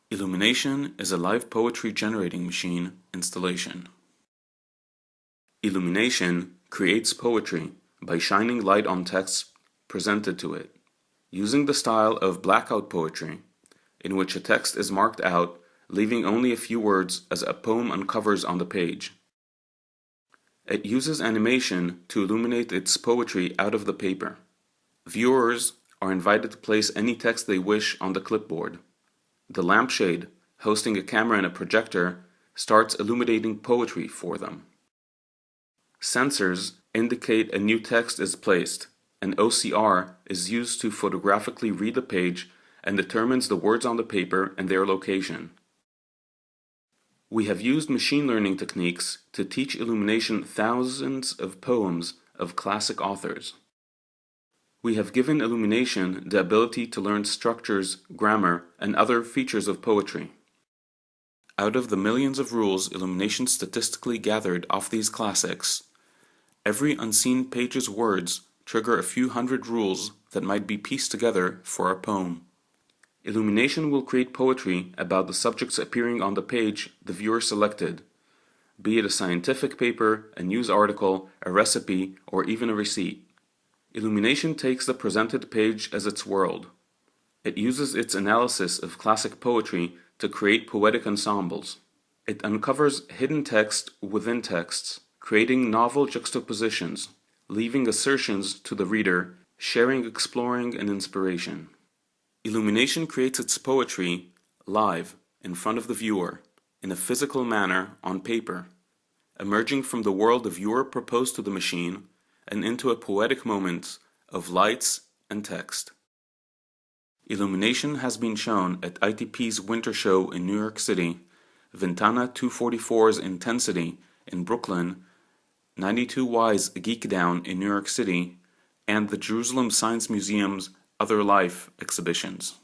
Illumination is a live poetry generating machine installation. Illumination creates poetry by shining light on texts presented to it, using the style of blackout poetry, in which a text is marked out, leaving only a few words as a poem uncovers on the page. It uses animation to illuminate its poetry out of the paper. Viewers are invited to place any text they wish on the clipboard. The lampshade, hosting a camera and a projector, starts illuminating poetry for them. Sensors indicate a new text is placed, and OCR is used to photographically read the page and determines the words on the paper and their location. We have used machine learning techniques to teach illumination thousands of poems of classic authors. We have given illumination the ability to learn structures, grammar, and other features of poetry. Out of the millions of rules illumination statistically gathered off these classics, every unseen page's words trigger a few hundred rules that might be pieced together for a poem. Illumination will create poetry about the subjects appearing on the page the viewer selected, be it a scientific paper, a news article, a recipe, or even a receipt. Illumination takes the presented page as its world. It uses its analysis of classic poetry to create poetic ensembles. It uncovers hidden text within texts, creating novel juxtapositions, leaving assertions to the reader, sharing, exploring, and inspiration. Illumination creates its poetry live in front of the viewer, in a physical manner on paper, emerging from the world the viewer proposed to the machine and into a poetic moment of lights and text. Illumination has been shown at ITP's Winter Show in New York City, Ventana 244's Intensity in Brooklyn, 92Y's Geek Down in New York City, and the Jerusalem Science Museum's Other Life exhibitions.